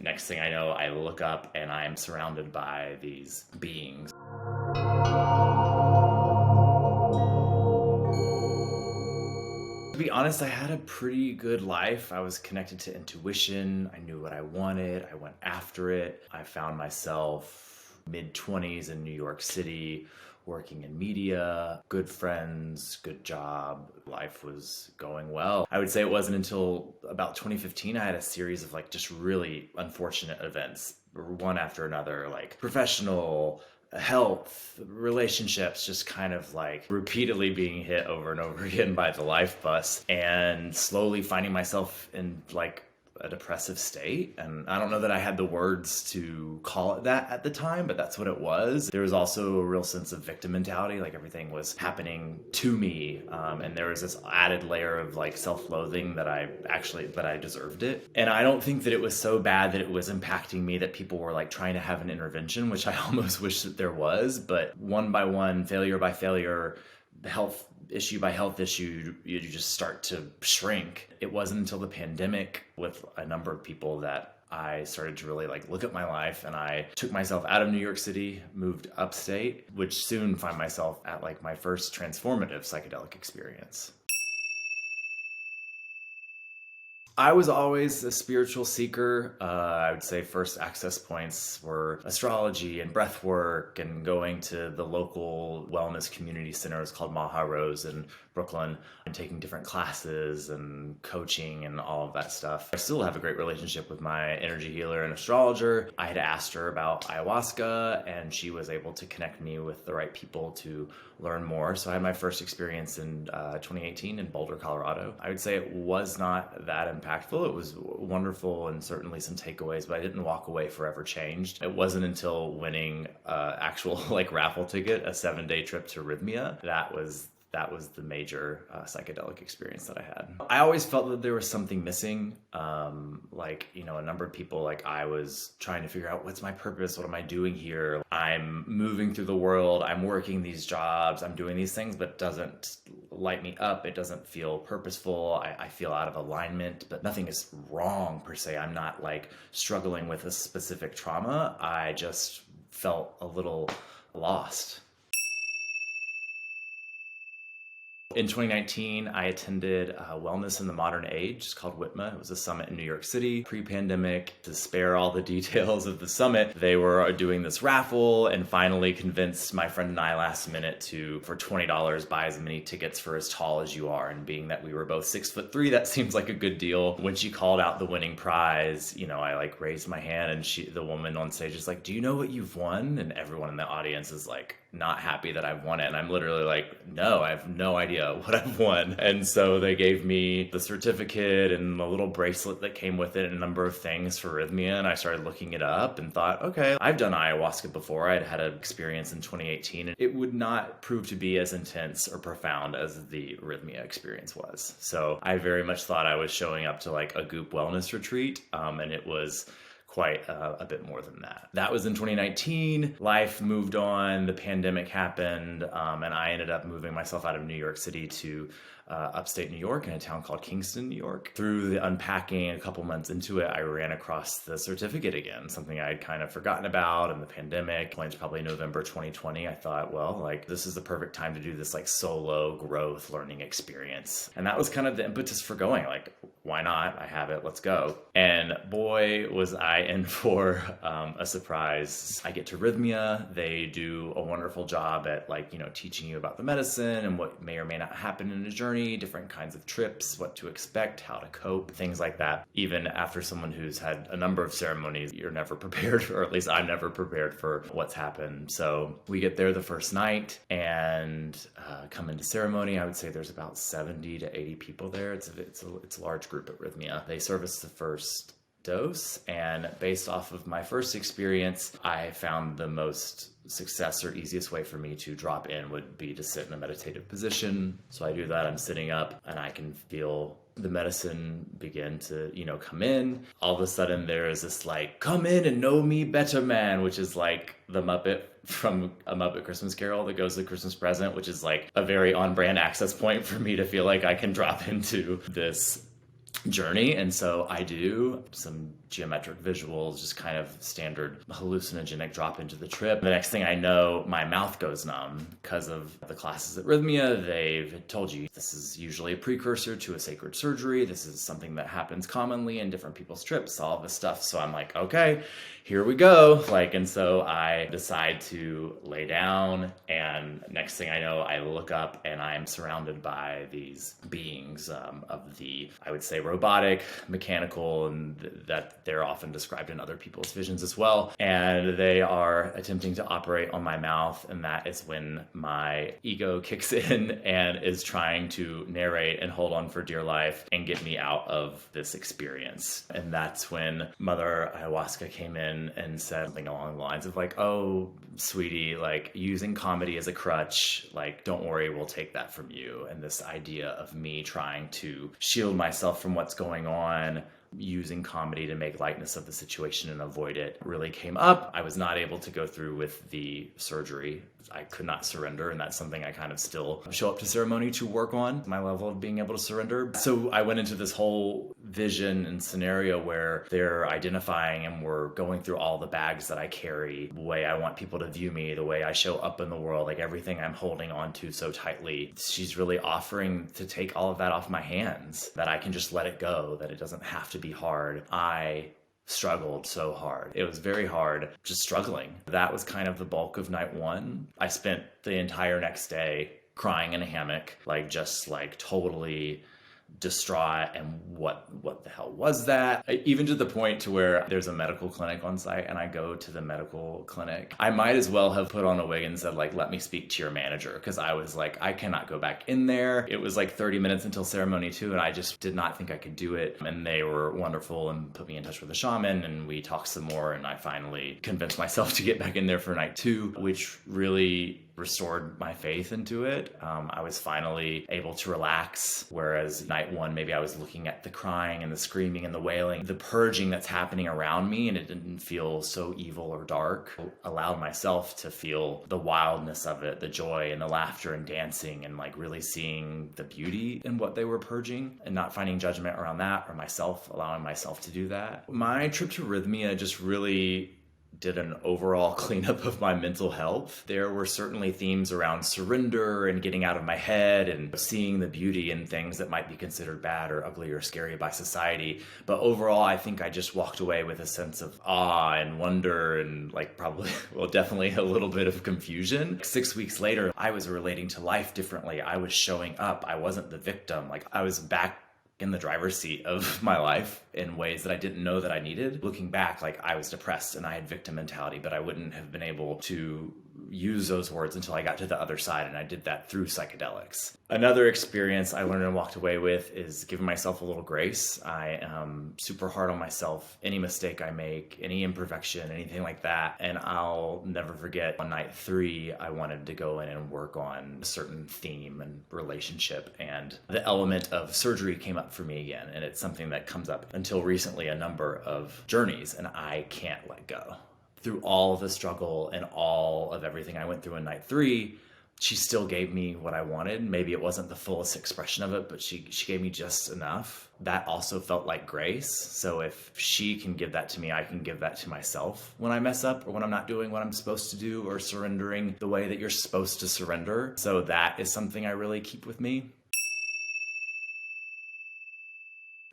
Next thing I know, I look up and I'm surrounded by these beings. To be honest, I had a pretty good life. I was connected to intuition. I knew what I wanted. I went after it. I found myself mid-20s in New York City, working in media, good friends, good job. Life was going well. I would say it wasn't until about 2015 I had a series of like just really unfortunate events, one after another, like professional, health, relationships, just kind of like repeatedly being hit over and over again by the life bus, and slowly finding myself in like a depressive state. And I don't know that I had the words to call it that at the time, but that's what it was. There was also a real sense of victim mentality, like everything was happening to me, and there was this added layer of like self-loathing that I deserved it. And I don't think that it was so bad that it was impacting me that people were like trying to have an intervention, which I almost wish that there was. But one by one, failure by failure, health issue by health issue, you just start to shrink. It wasn't until the pandemic with a number of people that I started to really like look at my life, and I took myself out of New York City, moved upstate, which soon find myself at like my first transformative psychedelic experience. I was always a spiritual seeker. I would say first access points were astrology and breath work and going to the local wellness community center. It was called Maha Rose in Brooklyn, and taking different classes and coaching and all of that stuff. I still have a great relationship with my energy healer and astrologer. I had asked her about ayahuasca, and she was able to connect me with the right people to learn more. So I had my first experience in 2018 in Boulder, Colorado. I would say it was not that impactful. It was wonderful and certainly some takeaways, but I didn't walk away forever changed. It wasn't until winning actual like raffle ticket, a 7-day trip to Rhythmia, that was the major psychedelic experience that I had. I always felt that there was something missing. A number of people, like I was trying to figure out what's my purpose? What am I doing here? I'm moving through the world. I'm working these jobs. I'm doing these things, but it doesn't light me up. It doesn't feel purposeful. I feel out of alignment, but nothing is wrong per se. I'm not like struggling with a specific trauma. I just felt a little lost. In 2019, I attended Wellness in the Modern Age. It's called WITMA. It was a summit in New York City, pre-pandemic. To spare all the details of the summit, they were doing this raffle and finally convinced my friend and I last minute to, for $20, buy as many tickets for As Tall as You Are. And being that we were both 6'3", that seems like a good deal. When she called out the winning prize, I like raised my hand, and the woman on stage is like, "Do you know what you've won?" And everyone in the audience is like, not happy that I've won it. And I'm literally like, no, I have no idea what I've won. And so they gave me the certificate and the little bracelet that came with it and a number of things for Rhythmia. And I started looking it up and thought, okay, I've done ayahuasca before. I'd had an experience in 2018. It would not prove to be as intense or profound as the Rhythmia experience was. So I very much thought I was showing up to like a Goop wellness retreat. And it was quite a bit more than that. That was in 2019. Life moved on. The pandemic happened. And I ended up moving myself out of New York City to upstate New York in a town called Kingston, New York. Through the unpacking, a couple months into it, I ran across the certificate again, something I had kind of forgotten about in the pandemic. It's probably November 2020. I thought, well, like this is the perfect time to do this like solo growth learning experience. And that was kind of the impetus for going, like, why not? I have it, let's go. And boy, was I in for a surprise. I get to Rhythmia. They do a wonderful job at teaching you about the medicine and what may or may not happen in a journey, different kinds of trips, what to expect, how to cope, things like that. Even after someone who's had a number of ceremonies, you're never prepared, or at least I'm never prepared for what's happened. So we get there the first night and come into ceremony. I would say there's about 70 to 80 people there. It's a large group at Rhythmia. They service the first dose, and based off of my first experience, I found the most success or easiest way for me to drop in would be to sit in a meditative position. So I do that. I'm sitting up and I can feel the medicine begin to, come in. All of a sudden there is this like, "Come in and know me better, man," which is like the Muppet from A Muppet Christmas Carol that goes to Christmas Present, which is like a very on-brand access point for me to feel like I can drop into this journey. And so I do some geometric visuals, just kind of standard hallucinogenic drop into the trip. The next thing I know, my mouth goes numb because of the classes at Rhythmia. They've told you this is usually a precursor to a sacred surgery. This is something that happens commonly in different people's trips, all this stuff. So I'm like, okay, here we go. And so I decide to lay down, and next thing I know, I look up and I'm surrounded by these beings of the, I would say, robotic, mechanical, and that they're often described in other people's visions as well. And they are attempting to operate on my mouth, and that is when my ego kicks in and is trying to narrate and hold on for dear life and get me out of this experience. And that's when Mother Ayahuasca came in and said something along the lines of oh, sweetie, using comedy as a crutch, don't worry, we'll take that from you. And this idea of me trying to shield myself from what's going on, using comedy to make lightness of the situation and avoid it, really came up. I was not able to go through with the surgery. I could not surrender, and that's something I kind of still show up to ceremony to work on, my level of being able to surrender. So I went into this whole vision and scenario where they're identifying and we're going through all the bags that I carry, the way I want people to view me, the way I show up in the world, everything I'm holding on to so tightly. She's really offering to take all of that off my hands, that I can just let it go, that it doesn't have to be hard. I struggled so hard. It was very hard, just struggling. That was kind of the bulk of night one. I spent the entire next day crying in a hammock, just totally distraught, and what the hell was that? Even to the point to where there's a medical clinic on site, and I go to the medical clinic. I might as well have put on a wig and said let me speak to your manager, because I was I cannot go back in there. It was 30 minutes until ceremony 2, and I just did not think I could do it. And they were wonderful and put me in touch with a shaman, and we talked some more, and I finally convinced myself to get back in there for night 2, which really restored my faith into it. I was finally able to relax, whereas night 1, maybe I was looking at the crying and the screaming and the wailing, the purging that's happening around me, and it didn't feel so evil or dark. I allowed myself to feel the wildness of it, the joy and the laughter and dancing, and really seeing the beauty in what they were purging, and not finding judgment around that, or myself, allowing myself to do that. My trip to Rhythmia just really did an overall cleanup of my mental health. There were certainly themes around surrender and getting out of my head and seeing the beauty in things that might be considered bad or ugly or scary by society. But overall, I think I just walked away with a sense of awe and wonder and probably, definitely a little bit of confusion. 6 weeks later, I was relating to life differently. I was showing up. I wasn't the victim. I was back in the driver's seat of my life in ways that I didn't know that I needed. Looking back, I was depressed and I had victim mentality, but I wouldn't have been able to use those words until I got to the other side, and I did that through psychedelics. Another experience I learned and walked away with is giving myself a little grace. I am super hard on myself. Any mistake I make, any imperfection, anything like that. And I'll never forget on night 3, I wanted to go in and work on a certain theme and relationship, and the element of surgery came up for me again. And it's something that comes up until recently, a number of journeys, and I can't let go. Through all of the struggle and all of everything I went through in night 3, she still gave me what I wanted. Maybe it wasn't the fullest expression of it, but she gave me just enough. That also felt like grace. So if she can give that to me, I can give that to myself when I mess up or when I'm not doing what I'm supposed to do or surrendering the way that you're supposed to surrender. So that is something I really keep with me.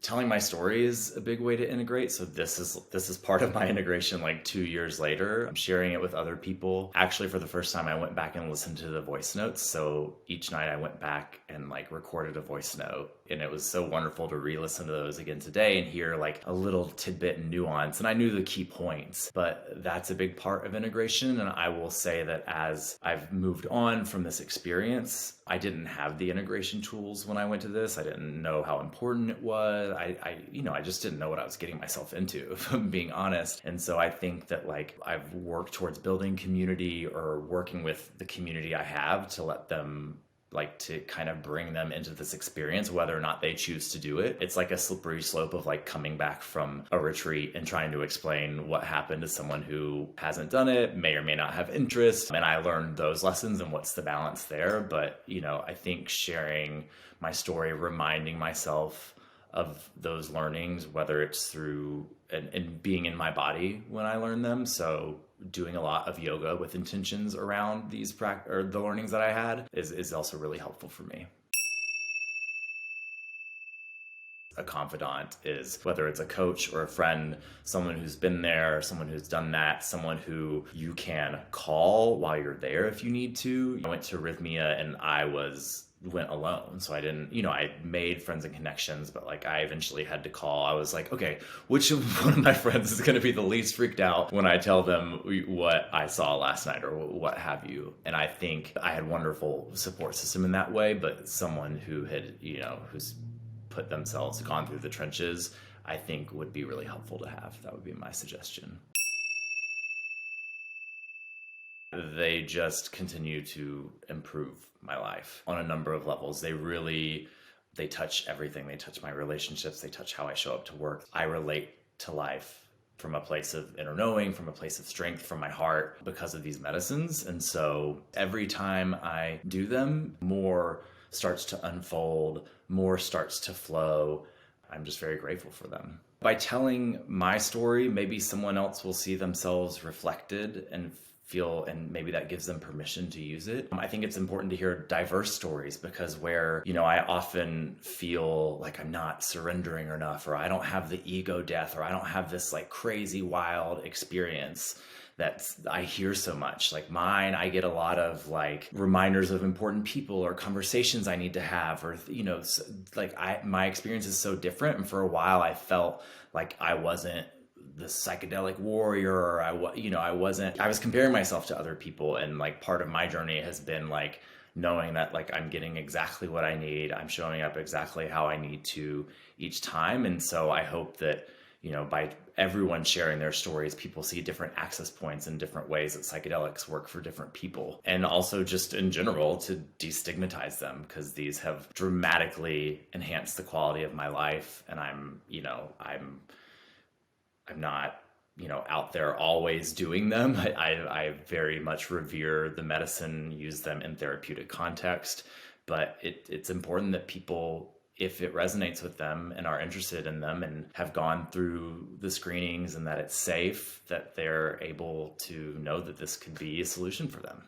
Telling my story is a big way to integrate. So this is part of my integration 2 years later. I'm sharing it with other people. Actually, for the first time, I went back and listened to the voice notes. So each night I went back and recorded a voice note. And it was so wonderful to re-listen to those again today and hear a little tidbit and nuance. And I knew the key points, but that's a big part of integration. And I will say that as I've moved on from this experience, I didn't have the integration tools when I went to this. I didn't know how important it was. I just didn't know what I was getting myself into, if I'm being honest. And so I think that I've worked towards building community or working with the community I have to let them to kind of bring them into this experience, whether or not they choose to do it. It's a slippery slope of coming back from a retreat and trying to explain what happened to someone who hasn't done it, may or may not have interest. And I learned those lessons and what's the balance there. But, I think sharing my story, reminding myself of those learnings, whether it's through and being in my body when I learn them. So doing a lot of yoga with intentions around these or the learnings that I had is also really helpful for me. A confidant is whether it's a coach or a friend, someone who's been there, someone who's done that, someone who you can call while you're there if you need to. I went to Rhythmia and went alone. So I didn't, I made friends and connections, but like I eventually had to call. I was like, okay, which one of my friends is going to be the least freaked out when I tell them what I saw last night or what have you? And I think I had wonderful support system in that way, but someone who had, who's gone through the trenches, I think would be really helpful to have. That would be my suggestion. They just continue to improve my life on a number of levels. They touch everything. They touch my relationships. They touch how I show up to work. I relate to life from a place of inner knowing, from a place of strength, from my heart because of these medicines. And so every time I do them, more starts to unfold, more starts to flow. I'm just very grateful for them. By telling my story, maybe someone else will see themselves reflected and feel, and maybe that gives them permission to use it. I think it's important to hear diverse stories because where, I often feel like I'm not surrendering enough, or I don't have the ego death, or I don't have this like crazy wild experience that I hear so much. Like mine, I get a lot of like reminders of important people or conversations I need to have, or, my experience is so different. And for a while I felt like I wasn't the psychedelic warrior, or I was comparing myself to other people. And like part of my journey has been like knowing that like I'm getting exactly what I need. I'm showing up exactly how I need to each time. And so I hope that, by everyone sharing their stories, people see different access points and different ways that psychedelics work for different people. And also just in general to destigmatize them, because these have dramatically enhanced the quality of my life. And I'm not, out there always doing them. I very much revere the medicine, use them in therapeutic context, but it's important that people, if it resonates with them and are interested in them and have gone through the screenings and that it's safe, that they're able to know that this could be a solution for them.